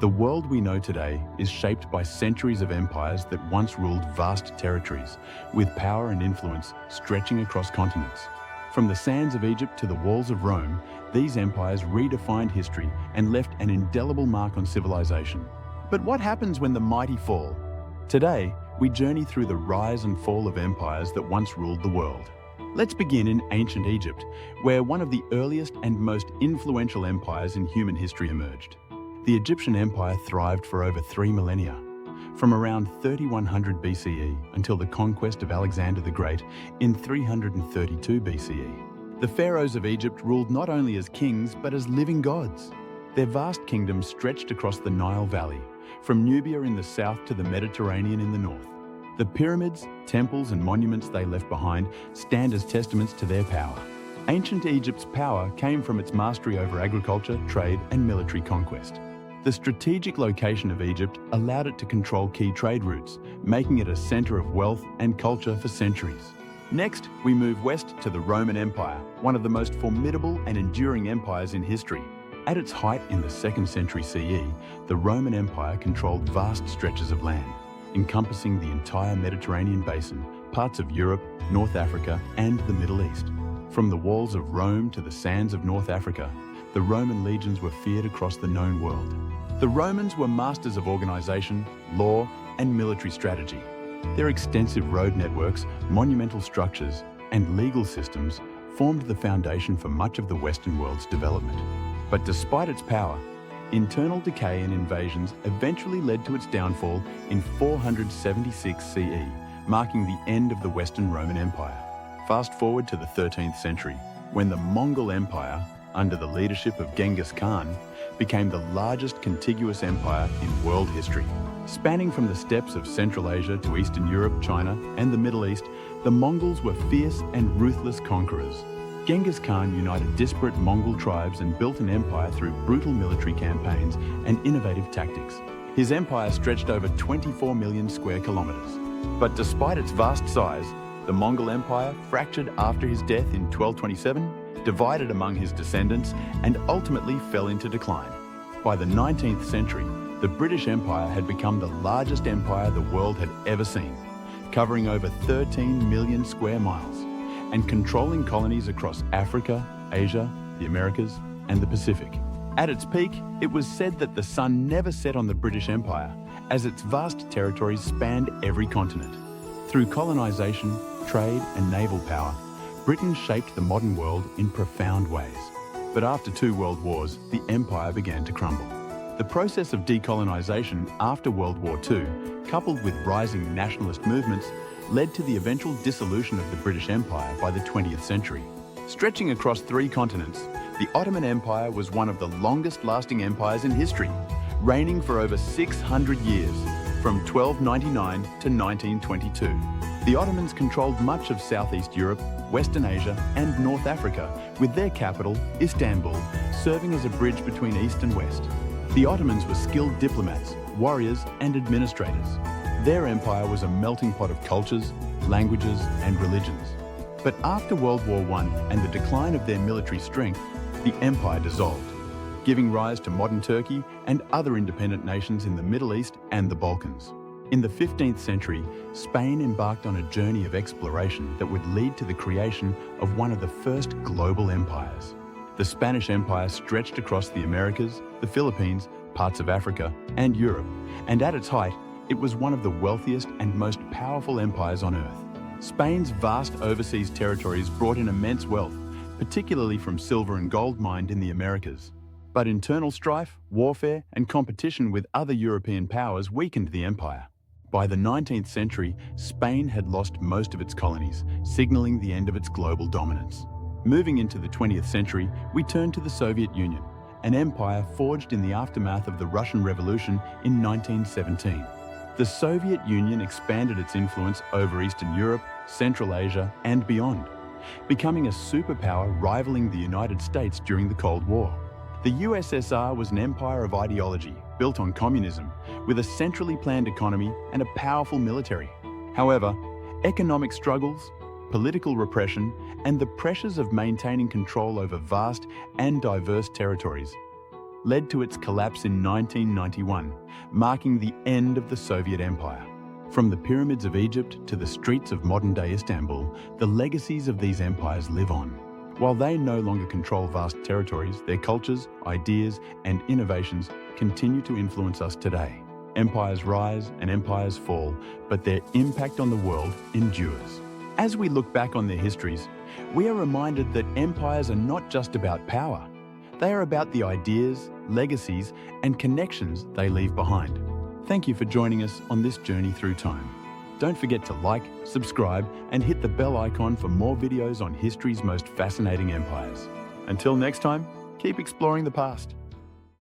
The world we know today is shaped by centuries of empires that once ruled vast territories, with power and influence stretching across continents. From the sands of Egypt to the walls of Rome, these empires redefined history and left an indelible mark on civilization. But what happens when the mighty fall? Today, we journey through the rise and fall of empires that once ruled the world. Let's begin in ancient Egypt, where one of the earliest and most influential empires in human history emerged. The Egyptian Empire thrived for over 3 millennia, from around 3100 BCE until the conquest of Alexander the Great in 332 BCE. The pharaohs of Egypt ruled not only as kings but as living gods. Their vast kingdom stretched across the Nile Valley, from Nubia in the south to the Mediterranean in the north. The pyramids, temples, and monuments they left behind stand as testaments to their power. Ancient Egypt's power came from its mastery over agriculture, trade, and military conquest. The strategic location of Egypt allowed it to control key trade routes, making it a center of wealth and culture for centuries. Next, we move west to the Roman Empire, one of the most formidable and enduring empires in history. At its height in the 2nd century CE, the Roman Empire controlled vast stretches of land, encompassing the entire Mediterranean basin, parts of Europe, North Africa, and the Middle East. From the walls of Rome to the sands of North Africa, the Roman legions were feared across the known world. The Romans were masters of organization, law, and military strategy. Their extensive road networks, monumental structures, and legal systems formed the foundation for much of the Western world's development. But despite its power, internal decay and invasions eventually led to its downfall in 476 CE, marking the end of the Western Roman Empire. Fast forward to the 13th century, when the Mongol Empire, under the leadership of Genghis Khan, became the largest contiguous empire in world history. Spanning from the steppes of Central Asia to Eastern Europe, China, and the Middle East, the Mongols were fierce and ruthless conquerors. Genghis Khan united disparate Mongol tribes and built an empire through brutal military campaigns and innovative tactics. His empire stretched over 24 million square kilometers. But despite its vast size, the Mongol Empire fractured after his death in 1227, divided among his descendants, and ultimately fell into decline. By the 19th century, the British Empire had become the largest empire the world had ever seen, covering over 13 million square miles and controlling colonies across Africa, Asia, the Americas, and the Pacific. At its peak, it was said that the sun never set on the British Empire, as its vast territories spanned every continent. Through colonization, trade, and naval power, Britain shaped the modern world in profound ways. But after 2 world wars, the empire began to crumble. The process of decolonization after World War II, coupled with rising nationalist movements, led to the eventual dissolution of the British Empire by the 20th century. Stretching across 3 continents, the Ottoman Empire was one of the longest-lasting empires in history, reigning for over 600 years, from 1299 to 1922. The Ottomans controlled much of Southeast Europe, Western Asia, and North Africa, with their capital, Istanbul, serving as a bridge between East and West. The Ottomans were skilled diplomats, warriors, and administrators. Their empire was a melting pot of cultures, languages, and religions. But after World War I and the decline of their military strength, the empire dissolved, giving rise to modern Turkey and other independent nations in the Middle East and the Balkans. In the 15th century, Spain embarked on a journey of exploration that would lead to the creation of one of the first global empires. The Spanish Empire stretched across the Americas, the Philippines, parts of Africa, and Europe, and at its height, it was one of the wealthiest and most powerful empires on Earth. Spain's vast overseas territories brought in immense wealth, particularly from silver and gold mined in the Americas. But internal strife, warfare, and competition with other European powers weakened the empire. By the 19th century, Spain had lost most of its colonies, signaling the end of its global dominance. Moving into the 20th century, we turn to the Soviet Union, an empire forged in the aftermath of the Russian Revolution in 1917. The Soviet Union expanded its influence over Eastern Europe, Central Asia, and beyond, becoming a superpower rivaling the United States during the Cold War. The USSR was an empire of ideology, built on communism, with a centrally planned economy and a powerful military. However, economic struggles, political repression, and the pressures of maintaining control over vast and diverse territories led to its collapse in 1991, marking the end of the Soviet Empire. From the pyramids of Egypt to the streets of modern-day Istanbul, the legacies of these empires live on. While they no longer control vast territories, their cultures, ideas, and innovations continue to influence us today. Empires rise and empires fall, but their impact on the world endures. As we look back on their histories, we are reminded that empires are not just about power. They are about the ideas, legacies, and connections they leave behind. Thank you for joining us on this journey through time. Don't forget to like, subscribe, and hit the bell icon for more videos on history's most fascinating empires. Until next time, keep exploring the past.